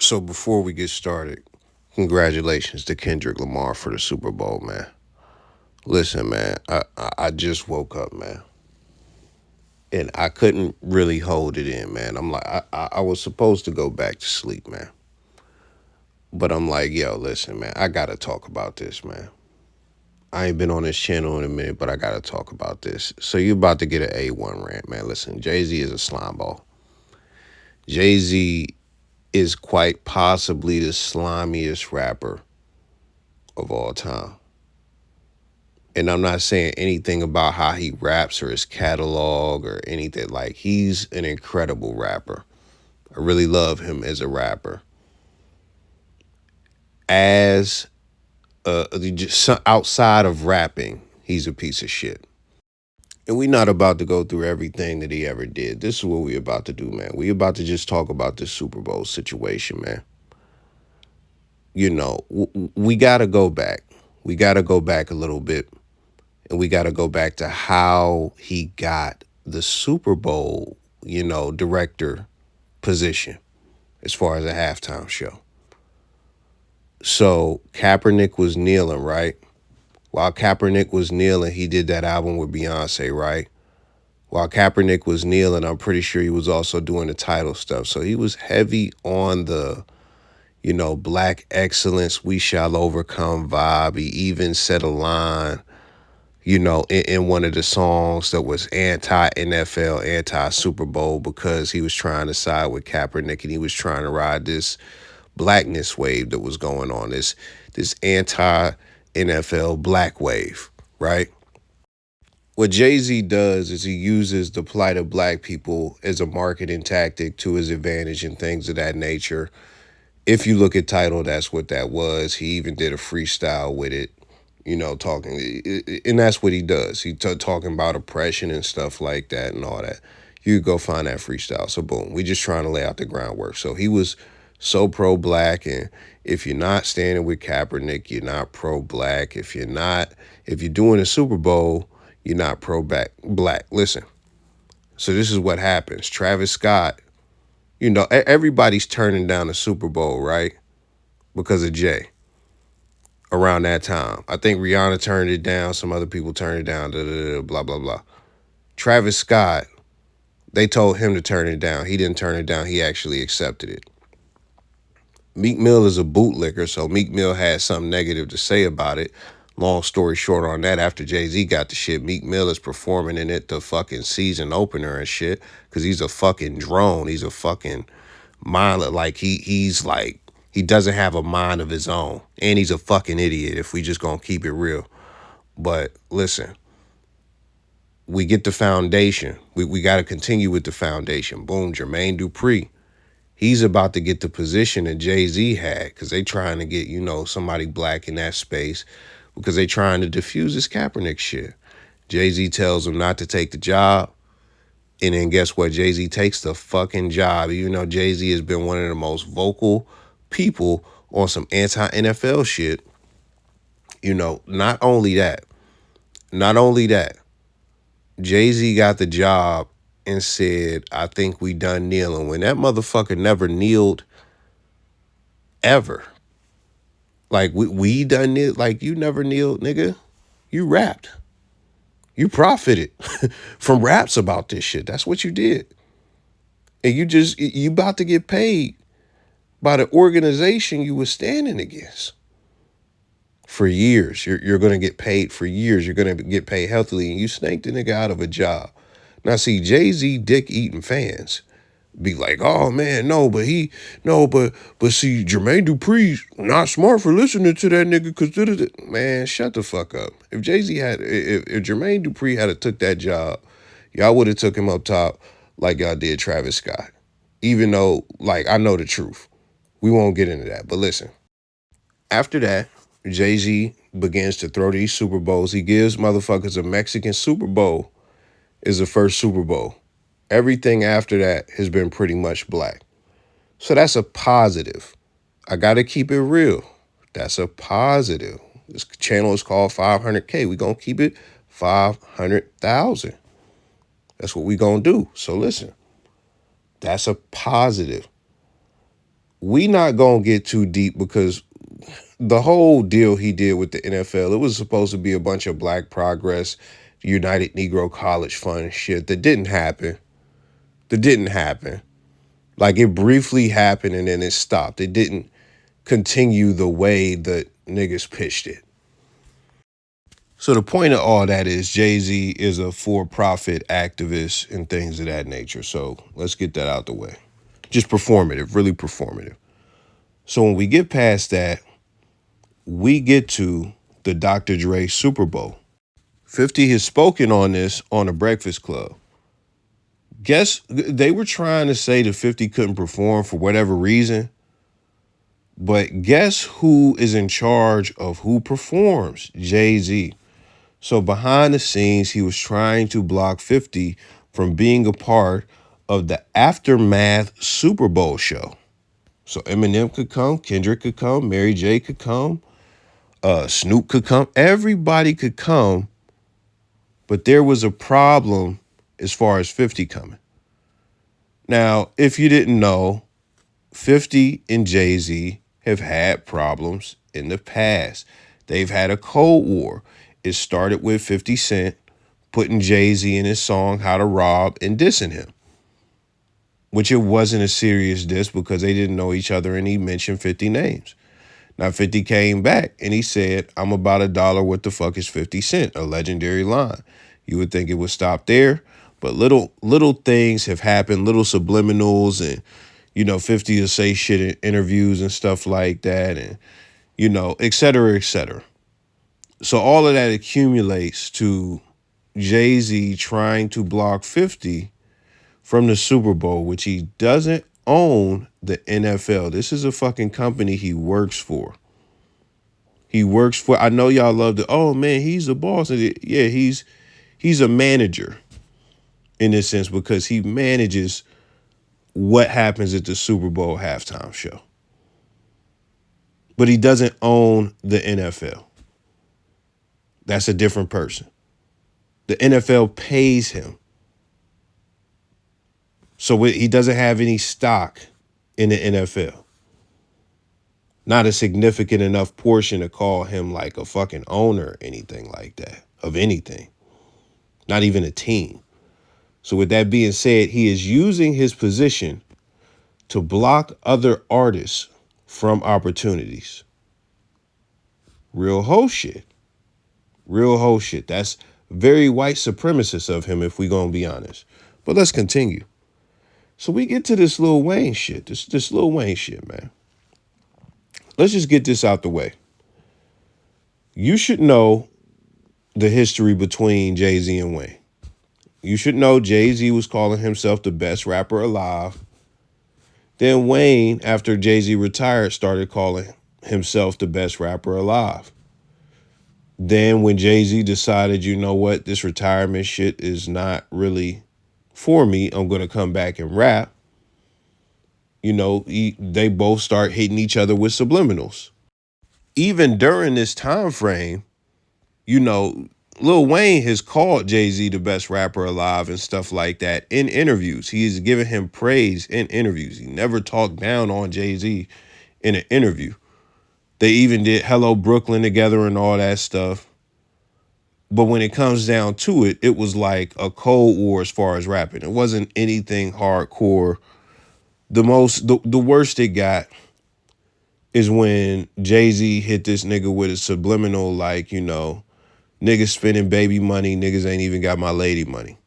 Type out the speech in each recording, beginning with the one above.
So before we get started, congratulations to Kendrick Lamar for the Super Bowl, man. Listen, man, I just woke up, man, and I couldn't really hold it in, man. I'm like, I was supposed to go back to sleep, man, but I'm like, yo, listen, man, I gotta talk about this, man. I ain't been on this channel in a minute, but I gotta talk about this. So you about to get an A1 rant, man. Listen, Jay-Z is a slime ball. Jay-Z is quite possibly the slimiest rapper of all time. And I'm not saying anything about how he raps or his catalog or anything. Like, he's an incredible rapper. I really love him as a rapper. As just outside of rapping, he's a piece of shit. And we're not about to go through everything that he ever did. This is what we about to do, man. We about to just talk about this Super Bowl situation, man. You know, we got to go back. We got to go back a little bit. And we got to go back to how he got the Super Bowl, director position as far as a halftime show. So Kaepernick was kneeling, right? While Kaepernick was kneeling, he did that album with Beyonce, right? While Kaepernick was kneeling, I'm pretty sure he was also doing the title stuff. So he was heavy on the, black excellence, we shall overcome vibe. He even said a line in one of the songs that was anti-NFL, anti-Super Bowl, because he was trying to side with Kaepernick and he was trying to ride this blackness wave that was going on, this anti-NFL black wave, right? What Jay-Z does is he uses the plight of black people as a marketing tactic to his advantage and things of that nature. If you look at Tidal, that's what that was. He even did a freestyle with it. Talking, and that's what he does. He talking about oppression and stuff like that and all that. You go find that freestyle. So boom, we just trying to lay out the groundwork. So he was so pro-black, and if you're not standing with Kaepernick, you're not pro-black. If you're doing a Super Bowl, you're not pro-black. Listen. So this is what happens. Travis Scott, everybody's turning down the Super Bowl, right? Because of Jay. Around that time, I think Rihanna turned it down. Some other people turned it down. Blah, blah, blah. Travis Scott, they told him to turn it down. He didn't turn it down. He actually accepted it. Meek Mill is a bootlicker, so Meek Mill had something negative to say about it. Long story short on that, after Jay-Z got the shit, Meek Mill is performing in it the fucking season opener and shit, because he's a fucking drone. He's a fucking mindless. Like, he's like, he doesn't have a mind of his own. And he's a fucking idiot if we just gonna keep it real. But listen, we get the foundation. We got to continue with the foundation. Boom, Jermaine Dupri. He's about to get the position that Jay-Z had, because they trying to get, somebody black in that space, because they trying to diffuse this Kaepernick shit. Jay-Z tells him not to take the job. And then guess what? Jay-Z takes the fucking job, even though Jay-Z has been one of the most vocal people on some anti-NFL shit. Not only that, Jay-Z got the job and said, I think we done kneeling, when that motherfucker never kneeled ever. Like, we done kneel, like, you never kneeled, nigga. You rapped. You profited from raps about this shit. That's what you did. And you about to get paid by the organization you was standing against. For years, you're going to get paid for years. You're going to get paid healthily, and you snaked the nigga out of a job. Now, see, Jay-Z dick-eating fans be like, oh, man, but see, Jermaine Dupri's not smart for listening to that nigga, because, man, shut the fuck up. If if Jermaine Dupri had took that job, y'all would have took him up top like y'all did Travis Scott. Even though, like, I know the truth. We won't get into that, but listen. After that, Jay-Z begins to throw these Super Bowls. He gives motherfuckers a Mexican Super Bowl is the first Super Bowl. Everything after that has been pretty much black. So that's a positive. I got to keep it real. That's a positive. This channel is called 500K. We're going to keep it 500,000. That's what we're going to do. So listen, that's a positive. We not gonna get too deep because the whole deal he did with the NFL, it was supposed to be a bunch of Black Progress, United Negro College Fund shit that didn't happen. That didn't happen. Like it briefly happened and then it stopped. It didn't continue the way that niggas pitched it. So the point of all that is Jay-Z is a for-profit activist and things of that nature. So let's get that out the way. Just performative, really performative. So when we get past that, we get to the Dr. Dre Super Bowl. 50 has spoken on this on the Breakfast Club. Guess they were trying to say that 50 couldn't perform for whatever reason. But guess who is in charge of who performs? Jay-Z. So behind the scenes, he was trying to block 50 from being a part of the Aftermath Super Bowl show. So Eminem could come, Kendrick could come, Mary J could come, Snoop could come. Everybody could come, but there was a problem as far as 50 coming. Now, if you didn't know, 50 and Jay-Z have had problems in the past. They've had a Cold War. It started with 50 Cent putting Jay-Z in his song How to Rob and dissing him, which it wasn't a serious diss because they didn't know each other and he mentioned 50 names. Now 50 came back and he said, I'm about $1. What the fuck is 50 Cent? A legendary line. You would think it would stop there, but little things have happened, little subliminals, and 50 will say shit in interviews and stuff like that, and et cetera, et cetera. So all of that accumulates to Jay-Z trying to block 50 from the Super Bowl, which he doesn't own the NFL. This is a fucking company he works for. I know y'all love the, oh man, he's the boss. Yeah, he's a manager in this sense because he manages what happens at the Super Bowl halftime show. But he doesn't own the NFL. That's a different person. The NFL pays him. So he doesn't have any stock in the NFL. Not a significant enough portion to call him like a fucking owner or anything like that, of anything. Not even a team. So with that being said, he is using his position to block other artists from opportunities. Real hoe shit. Real hoe shit. That's very white supremacist of him if we gonna be honest. But let's continue. So we get to this Lil Wayne shit. This Lil Wayne shit, man. Let's just get this out the way. You should know the history between Jay-Z and Wayne. You should know Jay-Z was calling himself the best rapper alive. Then Wayne, after Jay-Z retired, started calling himself the best rapper alive. Then when Jay-Z decided, you know what, this retirement shit is not really for me, I'm going to come back and rap. They both start hitting each other with subliminals. Even during this time frame, Lil Wayne has called Jay-Z the best rapper alive and stuff like that in interviews. He has given him praise in interviews. He never talked down on Jay-Z in an interview. They even did Hello Brooklyn together and all that stuff. But when it comes down to it, it was like a Cold War as far as rapping. It wasn't anything hardcore. The worst it got is when Jay-Z hit this nigga with a subliminal like, niggas spending baby money, niggas ain't even got my lady money.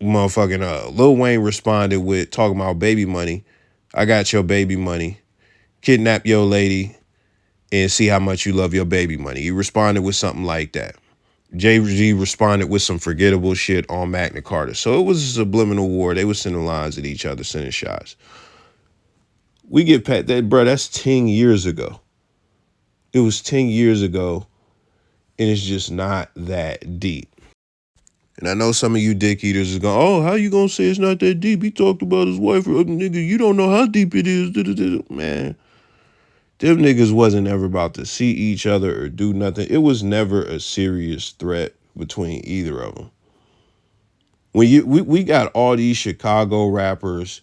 Motherfucking Lil Wayne responded with talking about baby money. I got your baby money. Kidnap your lady and see how much you love your baby money. He responded with something like that. Jay-Z responded with some forgettable shit on Magna Carta. So it was a subliminal war. They were sending lines at each other, sending shots. We get past that, bro, that's 10 years ago. It was 10 years ago, and it's just not that deep. And I know some of you dick eaters is going, oh, how you going to say it's not that deep? He talked about his wife. Nigga, you don't know how deep it is. Man, them niggas wasn't ever about to see each other or do nothing. It was never a serious threat between either of them. We got all these Chicago rappers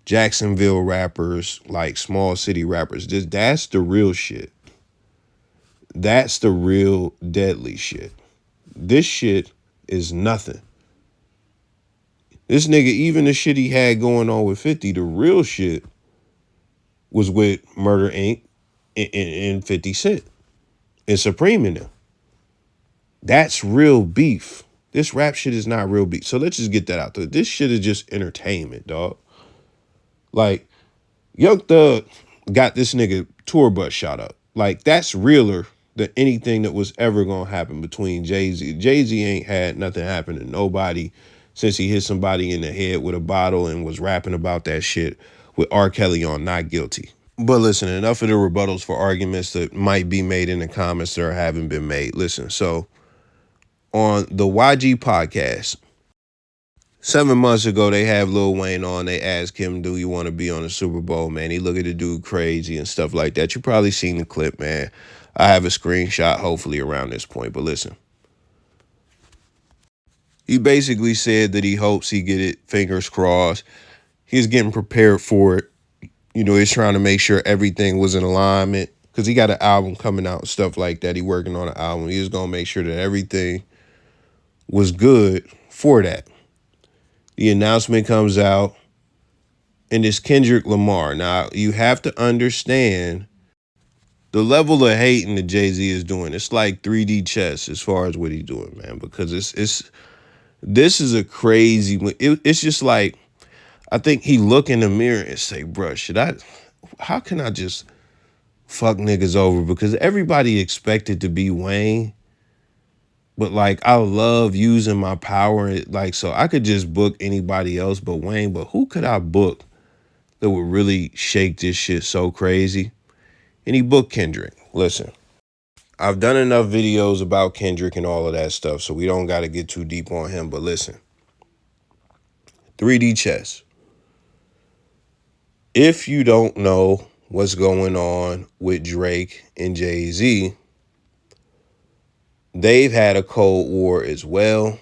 Jacksonville rappers, like small city rappers. That's the real shit. That's the real deadly shit. This shit is nothing. This nigga, even the shit he had going on with 50, the real shit was with Murder Inc. and 50 Cent and Supreme in them. That's real beef. This rap shit is not real beef. So let's just get that out there. This shit is just entertainment, dog. Like, Young Thug got this nigga tour bus shot up. Like, that's realer than anything that was ever gonna happen between Jay-Z. Jay-Z ain't had nothing happen to nobody since he hit somebody in the head with a bottle and was rapping about that shit with R. Kelly on Not Guilty. But listen, enough of the rebuttals for arguments that might be made in the comments that haven't been made. Listen, so on the YG podcast, 7 months ago, they have Lil Wayne on. They asked him, do you want to be on the Super Bowl, man? He look at the dude crazy and stuff like that. You probably seen the clip, man. I have a screenshot, hopefully, around this point. But listen, he basically said that he hopes he get it, fingers crossed. He's getting prepared for it. You know, he's trying to make sure everything was in alignment because he got an album coming out and stuff like that. He working on an album. He was going to make sure that everything was good for that. The announcement comes out, and it's Kendrick Lamar. Now, you have to understand the level of hating that Jay-Z is doing. It's like 3D chess as far as what he's doing, man, because this is a crazy, it's just like, I think he look in the mirror and say, bruh, how can I just fuck niggas over? Because everybody expected to be Wayne, but like, I love using my power, like, so I could just book anybody else but Wayne, but who could I book that would really shake this shit so crazy? And he booked Kendrick. Listen, I've done enough videos about Kendrick and all of that stuff, so we don't got to get too deep on him, but listen, 3D chess. If you don't know what's going on with Drake and Jay-Z, they've had a Cold War as well.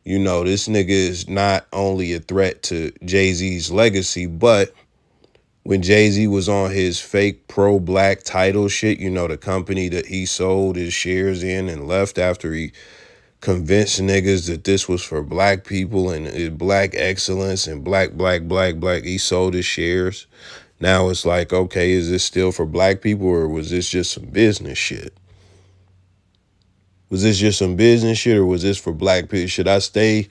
You know, this nigga is not only a threat to Jay-Z's legacy, but when Jay-Z was on his fake pro-black title shit, you know, the company that he sold his shares in and left after he convinced niggas that this was for black people and black excellence and black. He sold his shares. Now it's like, okay, is this still for black people or was this just some business shit? Was this just some business shit or was this for black people? Should I stay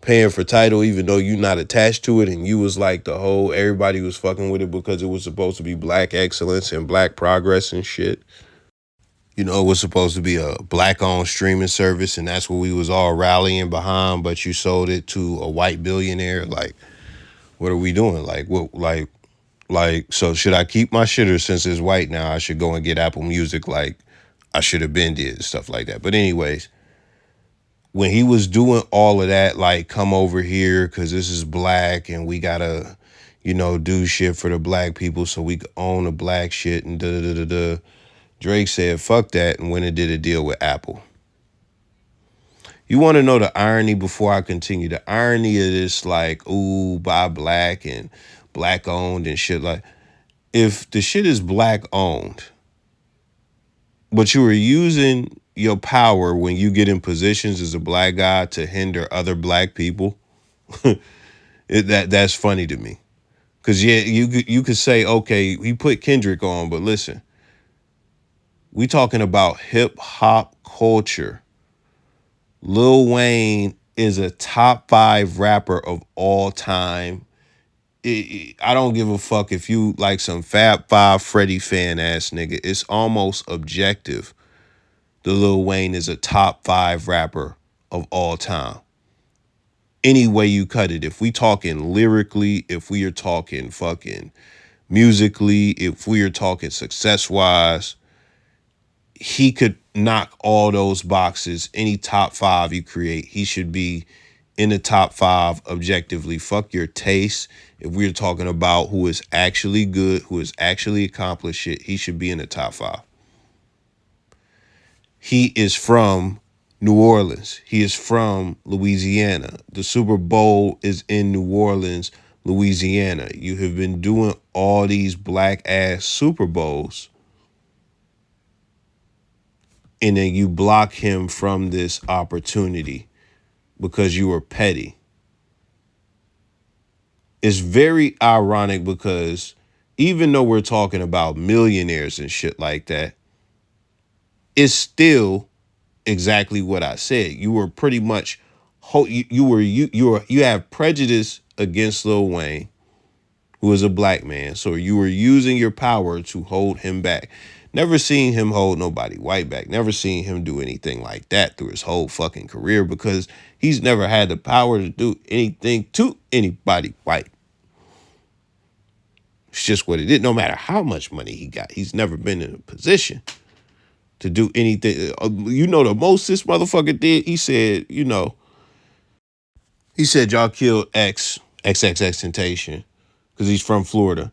paying for title even though you're not attached to it and you was like everybody was fucking with it because it was supposed to be black excellence and black progress and shit? You know, it was supposed to be a black-owned streaming service, and that's what we was all rallying behind, but you sold it to a white billionaire. Like, what are we doing? Like, what, so should I keep my shit, or since it's white now, I should go and get Apple Music like I should have been did, stuff like that. But anyways, when he was doing all of that, like, come over here because this is black and we got to, you know, do shit for the black people so we could own the black shit and da-da-da-da-da. Drake said, fuck that, and went and did a deal with Apple. You want to know the irony before I continue? The irony of this, like, ooh, buy black and black owned and shit. Like, if the shit is black owned, but you are using your power when you get in positions as a black guy to hinder other black people, that's funny to me. Because, yeah, you could say, okay, he put Kendrick on, but listen, we talking about hip-hop culture. Lil Wayne is a top 5 rapper of all time. I don't give a fuck if you like some Fab Five Freddy fan ass nigga. It's almost objective. The Lil Wayne is a top 5 rapper of all time. Any way you cut it. If we talking lyrically, if we are talking fucking musically, if we are talking success-wise, he could knock all those boxes. Any top 5 you create, he should be in the top 5 objectively. Fuck your taste. If we're talking about who is actually good, who has actually accomplished shit, he should be in the top 5. He is from New Orleans. He is from Louisiana. The Super Bowl is in New Orleans Louisiana. You have been doing all these black ass Super Bowls, and then you block him from this opportunity because you were petty. It's very ironic because even though we're talking about millionaires and shit like that, it's still exactly what I said. You were pretty much you have prejudice against Lil Wayne, who is a black man. So you were using your power to hold him back. Never seen him hold nobody white back. Never seen him do anything like that through his whole fucking career because he's never had the power to do anything to anybody white. It's just what it is. No matter how much money he got, he's never been in a position to do anything. You know, the most this motherfucker did, he said, he said y'all killed XXX Temptation because he's from Florida,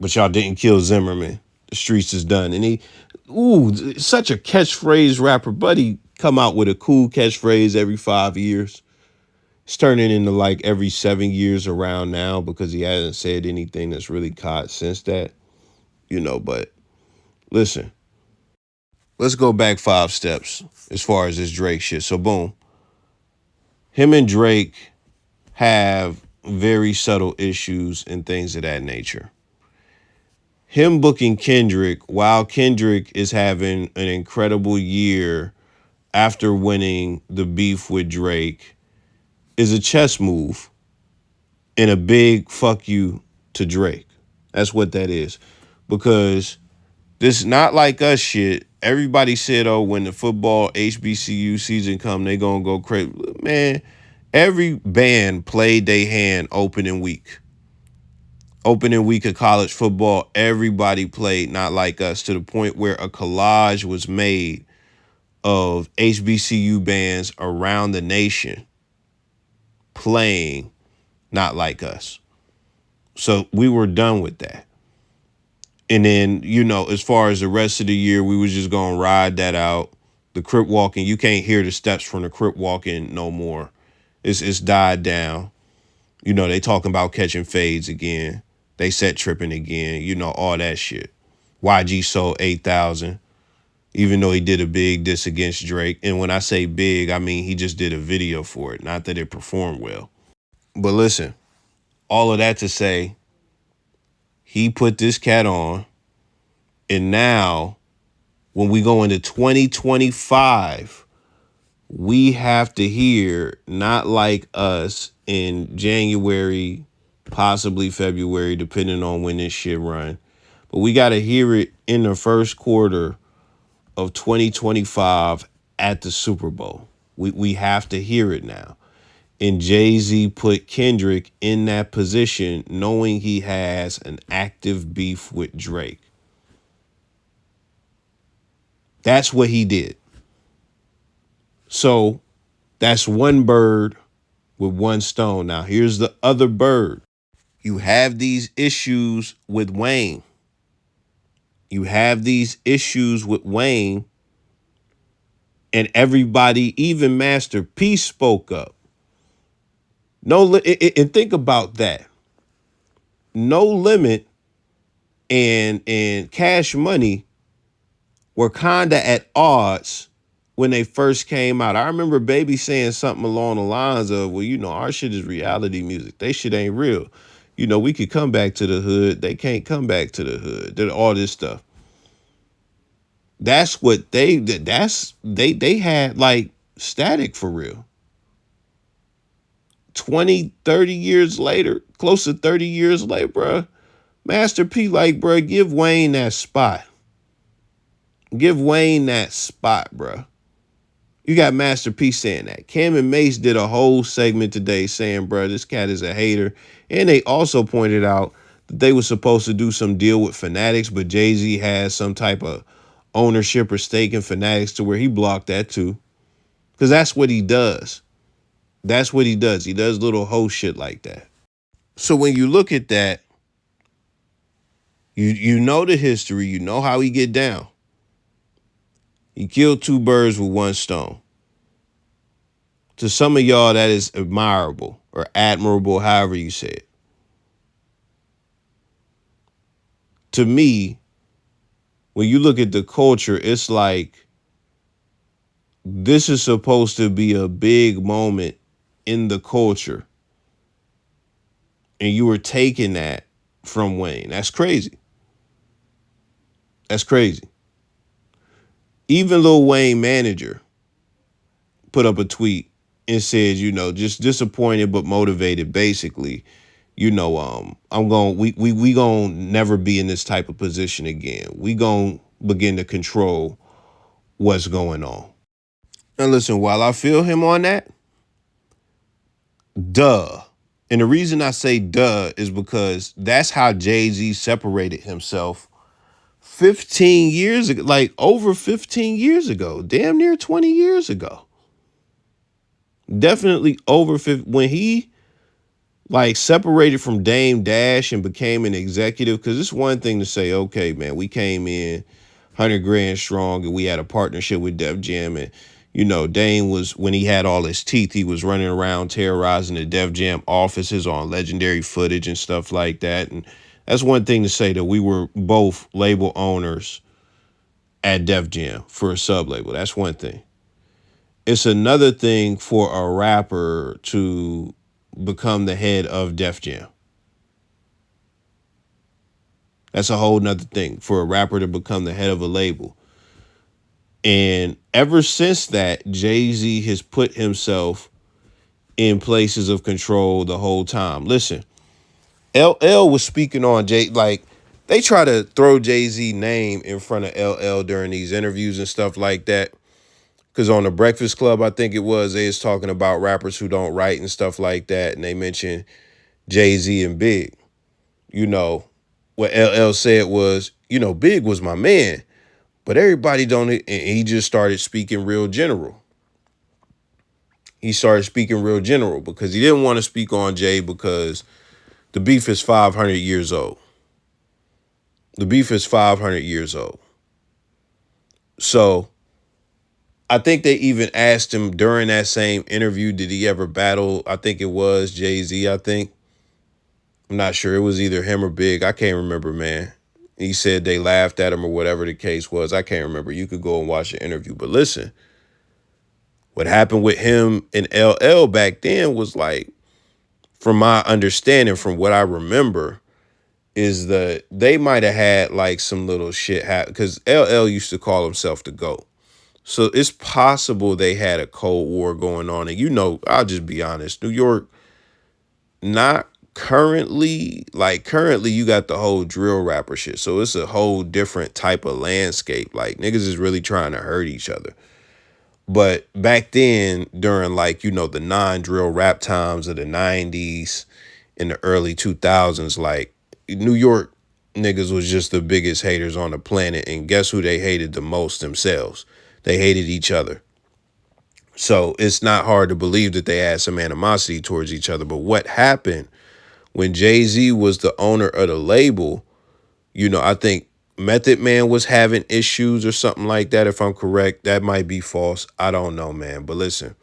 but y'all didn't kill Zimmerman. The streets is done. And such a catchphrase rapper, but he come out with a cool catchphrase every 5 years. It's turning into like every 7 years around now because he hasn't said anything that's really caught since that, but listen, let's go back 5 steps as far as this Drake shit. So boom, him and Drake have very subtle issues and things of that nature. Him booking Kendrick while Kendrick is having an incredible year after winning the beef with Drake is a chess move and a big fuck you to Drake. That's what that is. Because this not like us shit. Everybody said, oh, when the football HBCU season come, they gonna go crazy. Man, every band played they hand opening week. Opening week of college football, everybody played not like us, to the point where a collage was made of HBCU bands around the nation playing not like us. So we were done with that. And then, as far as the rest of the year, we was just going to ride that out. The crip walking, you can't hear the steps from the crip walking no more. It's died down. They talking about catching fades again. They set tripping again, all that shit. YG sold 8,000, even though he did a big diss against Drake. And when I say big, I mean he just did a video for it, not that it performed well. But listen, all of that to say, he put this cat on, and now when we go into 2025, we have to hear Not Like Us in January, possibly February, depending on when this shit run. But we got to hear it in the first quarter of 2025 at the Super Bowl. We have to hear it now. And Jay-Z put Kendrick in that position knowing he has an active beef with Drake. That's what he did. So that's one bird with one stone. Now, here's the other bird. You have these issues with Wayne. And everybody, even Master P, spoke up. And think about that. No Limit and Cash Money were kind of at odds when they first came out. I remember Baby saying something along the lines of, well, our shit is reality music. They shit ain't real. We could come back to the hood. They can't come back to the hood. All this stuff. That's what they had like static for real. 20, 30 years later, close to 30 years later, bruh, Master P like, bruh, give Wayne that spot. Give Wayne that spot, bruh. You got Master P saying that. Cam and Mace did a whole segment today saying, bruh, this cat is a hater. And they also pointed out that they were supposed to do some deal with Fanatics, but Jay-Z has some type of ownership or stake in Fanatics to where he blocked that too. Because that's what he does. That's what he does. He does little hoe shit like that. So when you look at that, you know the history. You know how he get down. He killed 2 birds with 1 stone. To some of y'all, that is admirable or admirable, however you say it. to me, when you look at the culture, it's like this is supposed to be a big moment in the culture. And you were taking that from Wayne. That's crazy. That's crazy. Even Lil Wayne manager put up a tweet and said, just disappointed but motivated. Basically, I'm going. We gonna never be in this type of position again. We gonna begin to control what's going on. Now listen, while I feel him on that, duh. And the reason I say duh is because that's how Jay-Z separated himself 15 years ago, like over 15 years ago, damn near 20 years ago. Definitely over 50, when he like separated from Dame Dash and became an executive, because it's one thing to say, okay, man, we came in 100 grand strong and we had a partnership with Def Jam, and Dame was, when he had all his teeth, he was running around terrorizing the Def Jam offices on legendary footage and stuff like that. And that's one thing to say, that we were both label owners at Def Jam for a sub label. That's one thing. It's another thing for a rapper to become the head of Def Jam. That's a whole nother thing for a rapper to become the head of a label. And ever since that, Jay-Z has put himself in places of control the whole time. Listen, LL was speaking on Jay, like they try to throw Jay-Z name in front of LL during these interviews and stuff like that. Because on the Breakfast Club, I think it was, they was talking about rappers who don't write and stuff like that. And they mentioned Jay-Z and Big. What LL said was, Big was my man, but everybody don't, and he just started speaking real general. He started speaking real general because he didn't want to speak on Jay because the beef is 500 years old. The beef is 500 years old. So I think they even asked him during that same interview, did he ever battle? I think it was Jay-Z, I think. I'm not sure. It was either him or Big. I can't remember, man. He said they laughed at him or whatever the case was. I can't remember. You could go and watch the interview. But listen, what happened with him and LL back then was like, from my understanding, from what I remember, is that they might have had like some little shit happen, because LL used to call himself the GOAT. So it's possible they had a Cold War going on. And I'll just be honest, New York, not currently, like currently you got the whole drill rapper shit. So it's a whole different type of landscape. Like niggas is really trying to hurt each other. But back then, during like, the non-drill rap times of the 90s in the early 2000s, like New York niggas was just the biggest haters on the planet. And guess who they hated the most? Themselves. They hated each other. So it's not hard to believe that they had some animosity towards each other. But what happened when Jay-Z was the owner of the label, I think Method Man was having issues or something like that. If I'm correct, that might be false. I don't know, man. But listen,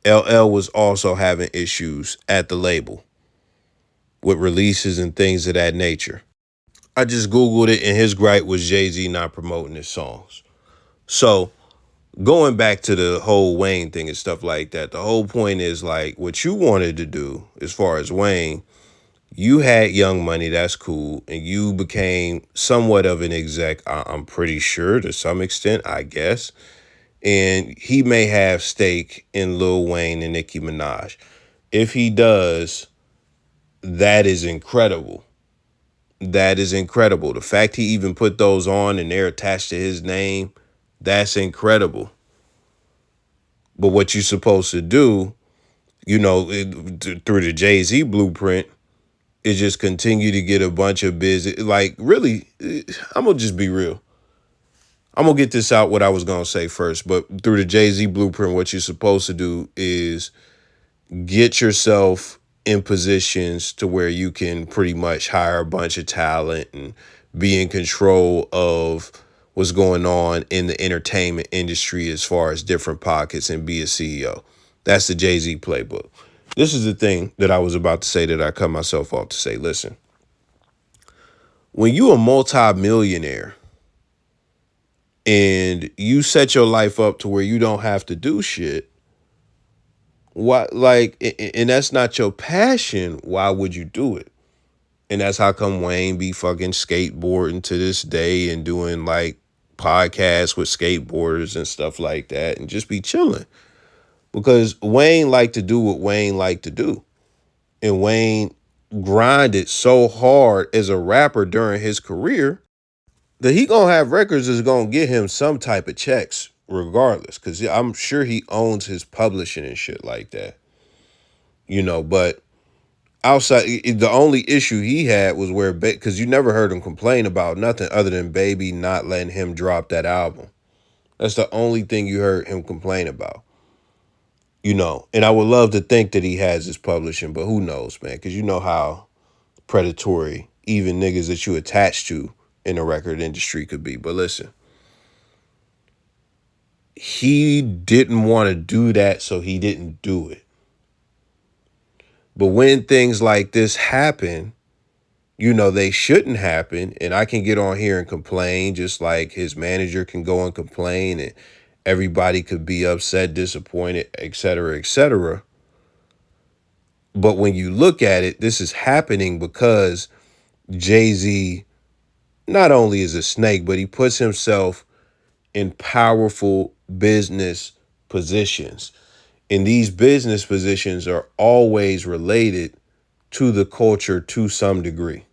LL was also having issues at the label with releases and things of that nature. I just Googled it, and his gripe was Jay-Z not promoting his songs. So going back to the whole Wayne thing and stuff like that, the whole point is like what you wanted to do as far as Wayne, you had Young Money, that's cool, and you became somewhat of an exec, I'm pretty sure, to some extent, I guess. And he may have stake in Lil Wayne and Nicki Minaj. If he does, that is incredible. That is incredible. The fact he even put those on and they're attached to his name, that's incredible. But what you're supposed to do, through the Jay-Z blueprint, is just continue to get a bunch of business. Like, really, I'm going to just be real. I'm going to get this out what I was going to say first. But through the Jay-Z blueprint, what you're supposed to do is get yourself in positions to where you can pretty much hire a bunch of talent and be in control of what's going on in the entertainment industry as far as different pockets and be a CEO. That's the Jay-Z playbook. This is the thing that I was about to say that I cut myself off to say. Listen, When you a multi-millionaire and you set your life up to where you don't have to do shit, why, like, and that's not your passion, why would you do it? And that's how come Wayne be fucking skateboarding to this day and doing like podcasts with skateboarders and stuff like that and just be chilling. Because Wayne liked to do what Wayne liked to do. And Wayne grinded so hard as a rapper during his career that he gonna have records that's gonna get him some type of checks regardless. Cause I'm sure he owns his publishing and shit like that. But outside, the only issue he had was where, because you never heard him complain about nothing other than Baby not letting him drop that album. That's the only thing you heard him complain about. And I would love to think that he has his publishing, but who knows, man? Because you know how predatory even niggas that you attach to in the record industry could be. But listen, he didn't want to do that, so he didn't do it. But when things like this happen, they shouldn't happen. And I can get on here and complain, just like his manager can go and complain, and everybody could be upset, disappointed, et cetera, et cetera. But when you look at it, this is happening because Jay-Z not only is a snake, but he puts himself in powerful business positions. And these business positions are always related to the culture to some degree.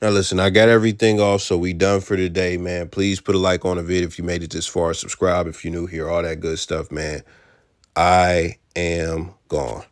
Now listen, I got everything off, so we done for today, man. Please put a like on the video if you made it this far. Subscribe if you're new here, all that good stuff, man. I am gone.